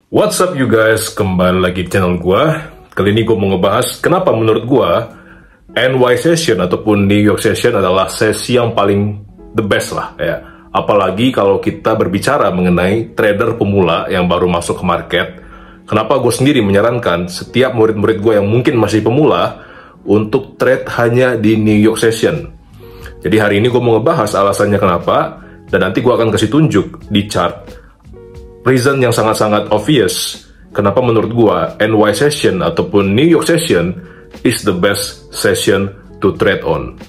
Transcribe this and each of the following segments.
What's up you guys, kembali lagi di channel gua. Kali ini gue mau ngebahas kenapa menurut gua NY Session ataupun New York Session adalah sesi yang paling the best lah ya. Apalagi kalau kita berbicara mengenai trader pemula yang baru masuk ke market. Kenapa gue sendiri menyarankan setiap murid-murid gue yang mungkin masih pemula untuk trade hanya di New York Session. Jadi hari ini gue mau ngebahas alasannya kenapa, dan nanti gue akan kasih tunjuk di chart reason yang sangat-sangat obvious kenapa menurut gua NY Session ataupun New York Session is the best session to trade on.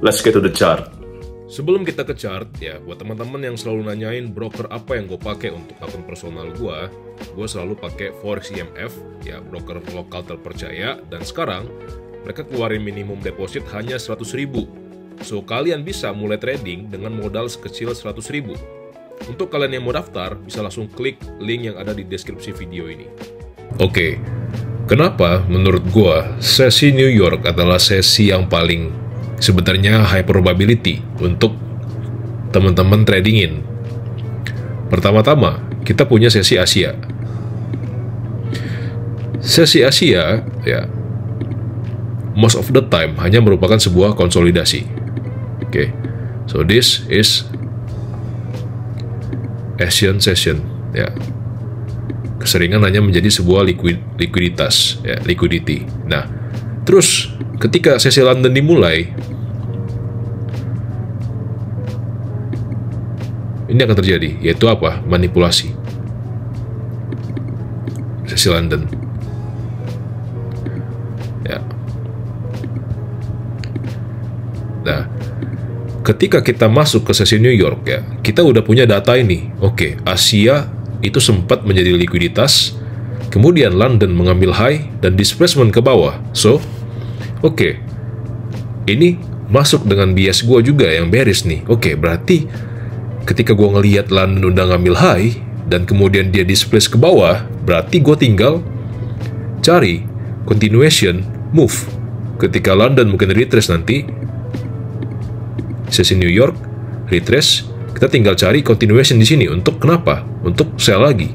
Let's get to the chart. Sebelum kita ke chart, ya buat teman-teman yang selalu nanyain broker apa yang gue pakai untuk akun personal gue selalu pakai Forex IMF, ya broker lokal terpercaya, dan sekarang mereka keluarin minimum deposit hanya 100.000. So kalian bisa mulai trading dengan modal sekecil 100.000. Untuk kalian yang mau daftar, bisa langsung klik link yang ada di deskripsi video ini. Oke, kenapa menurut gua sesi New York adalah sesi yang paling sebenarnya high probability untuk teman-teman tradingin? Pertama-tama, kita punya sesi Asia. Sesi Asia, ya, most of the time hanya merupakan sebuah konsolidasi. Oke, so this is Asian Session, ya, keseringan hanya menjadi sebuah likuiditas, ya, liquidity. Nah, terus ketika sesi London dimulai, ini akan terjadi, yaitu apa? Manipulasi sesi London, ya. Nah, ketika kita masuk ke sesi New York, ya, kita udah punya data ini. Oke, Asia itu sempat menjadi likuiditas, kemudian London mengambil high dan displacement ke bawah. So, oke, ini masuk dengan bias gue juga yang bearish nih. Oke, berarti ketika gue ngelihat London udah ngambil high dan kemudian dia displace ke bawah, berarti gue tinggal cari continuation move. Ketika London mungkin retrace nanti, sesi New York retrace, kita tinggal cari continuation di sini. Untuk kenapa? Untuk sell lagi,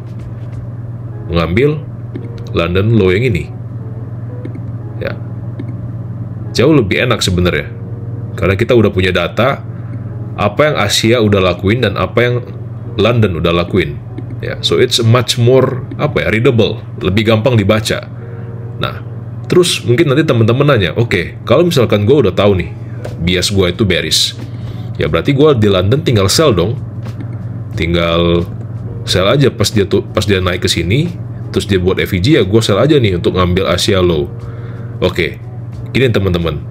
mengambil London low yang ini, ya. Jauh lebih enak sebenarnya, karena kita udah punya data apa yang Asia udah lakuin dan apa yang London udah lakuin, ya. So it's much more readable, lebih gampang dibaca. Nah, terus mungkin nanti teman-teman nanya, oke, kalau misalkan gue udah tahu nih bias gue itu bearish, ya berarti gue di London tinggal sell dong, tinggal sell aja pas dia naik ke sini, terus dia buat FEG, ya gue sell aja nih untuk ngambil Asia low. Oke, gini teman-teman,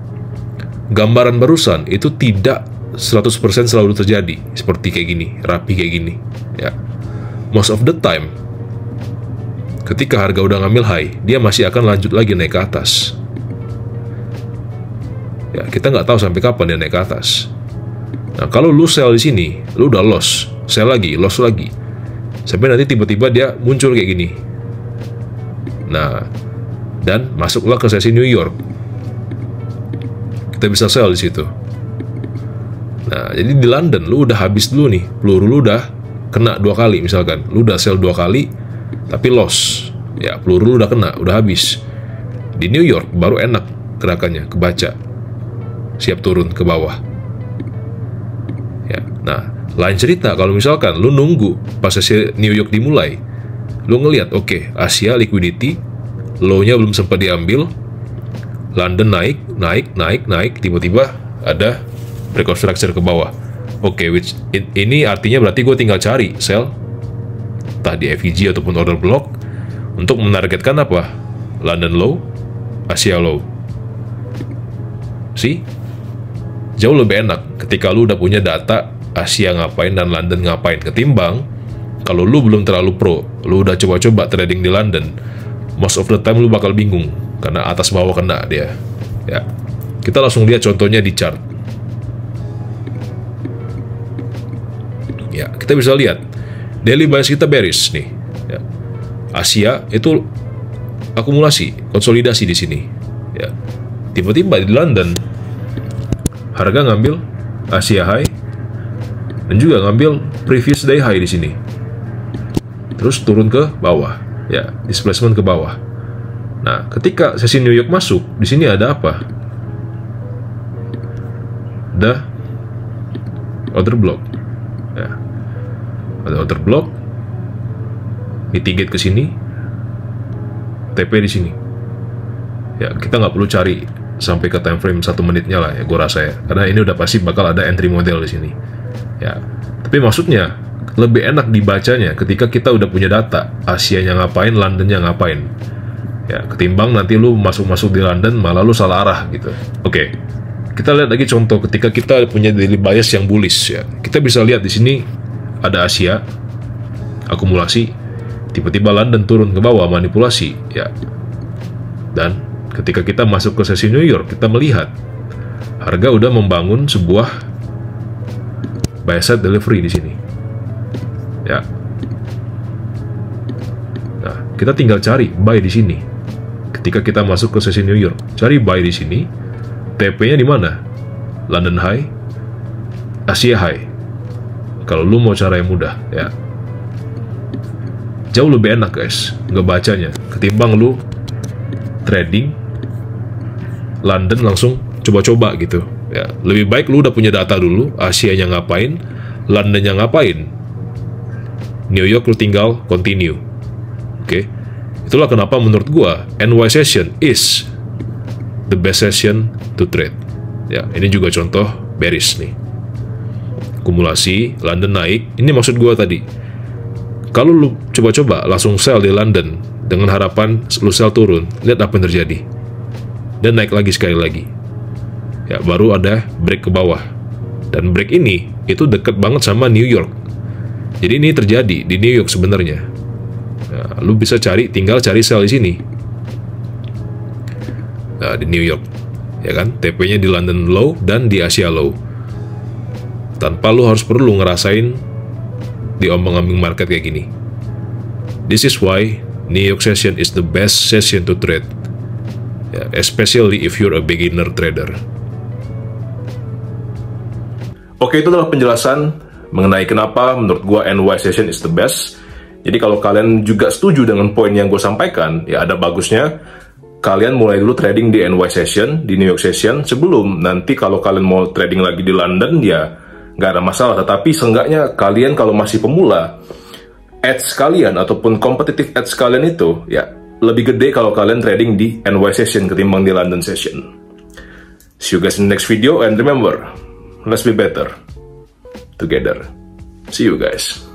gambaran barusan itu tidak 100% selalu terjadi seperti kayak gini, rapi kayak gini, ya. Most of the time, ketika harga udah ngambil high, dia masih akan lanjut lagi naik ke atas. Ya, kita nggak tahu sampai kapan dia naik ke atas. Nah, kalau lu sell di sini, lu udah loss, sell lagi, loss lagi, sampai nanti tiba-tiba dia muncul kayak gini. Nah, dan masuklah ke sesi New York, kita bisa sell di situ. Nah, jadi di London lu udah habis dulu nih, peluru lu udah kena 2 kali misalkan, lu udah sell 2 kali, tapi loss, ya peluru lu udah kena, udah habis. Di New York baru enak gerakannya, kebaca, siap turun ke bawah, ya. Nah, lain cerita kalau misalkan lu nunggu pas sesi New York dimulai, lu ngelihat oke, Asia liquidity, low-nya belum sempat diambil, London naik, tiba-tiba ada reconstruction ke bawah. Oke, ini artinya berarti gue tinggal cari sell entah di FEG ataupun order block untuk menargetkan apa? London low, Asia low. See? Jauh lebih enak ketika lu udah punya data Asia ngapain dan London ngapain, ketimbang kalau lu belum terlalu pro, lu udah coba-coba trading di London, most of the time lu bakal bingung karena atas bawah kena dia, ya. Kita langsung lihat contohnya di chart, ya. Kita bisa lihat daily bias kita bearish nih, ya. Asia itu akumulasi, konsolidasi di sini, ya. Tiba-tiba di London harga ngambil Asia high dan juga ngambil previous day high di sini. terus turun ke bawah, ya, displacement ke bawah. Nah, ketika sesi New York masuk, di sini ada apa? Ada order block, ya, ada order block, mitigate ke sini, TP di sini. Ya, kita nggak perlu cari sampai ke time frame 1 menitnya lah ya, gue rasa ya, karena ini udah pasti bakal ada entry model di sini. Ya, tapi maksudnya lebih enak dibacanya ketika kita udah punya data Asia-nya ngapain, London-nya ngapain. Ya, ketimbang nanti lu masuk-masuk di London malah lu salah arah gitu. Oke. Kita lihat lagi contoh ketika kita punya daily bias yang bullish ya. Kita bisa lihat di sini ada Asia akumulasi, tiba-tiba London turun ke bawah manipulasi ya. Dan ketika kita masuk ke sesi New York, kita melihat harga udah membangun sebuah buy side delivery di sini. Ya. Nah, kita tinggal cari buy di sini. Ketika kita masuk ke sesi New York, cari buy di sini. TP-nya di mana? London High, Asia High. Kalau lu mau cara yang mudah, ya. Jauh lebih enak guys, ngebacanya ketimbang lu trading London langsung coba-coba gitu. Ya, lebih baik lu udah punya data dulu, Asia-nya ngapain, London-nya ngapain. New York lu tinggal continue. Oke. Itulah kenapa menurut gua NY session is the best session to trade. Ya, ini juga contoh bearish nih. Akumulasi, London naik. Ini maksud gua tadi. Kalau lu coba-coba langsung sell di London dengan harapan lu sell turun, lihat apa yang terjadi. Dan naik lagi sekali lagi. Ya, baru ada break ke bawah. Dan break ini itu deket banget sama New York. Jadi ini terjadi di New York sebenarnya. Nah, lu bisa tinggal cari sell di sini. Nah, di New York, ya kan? TP-nya di London low dan di Asia low. Tanpa lu harus perlu ngerasain diombang-ambing market kayak gini. This is why New York session is the best session to trade. Ya, especially if you're a beginner trader. Oke, itu adalah penjelasan mengenai kenapa menurut gua NY session is the best. Jadi kalau kalian juga setuju dengan poin yang gue sampaikan, ya ada bagusnya kalian mulai dulu trading di NY session, di New York session, sebelum nanti kalau kalian mau trading lagi di London, ya nggak ada masalah. Tetapi seenggaknya kalian kalau masih pemula, edge kalian ataupun competitive edge kalian itu ya lebih gede kalau kalian trading di NY session ketimbang di London session. See you guys in the next video, and remember, let's be better together. See you guys.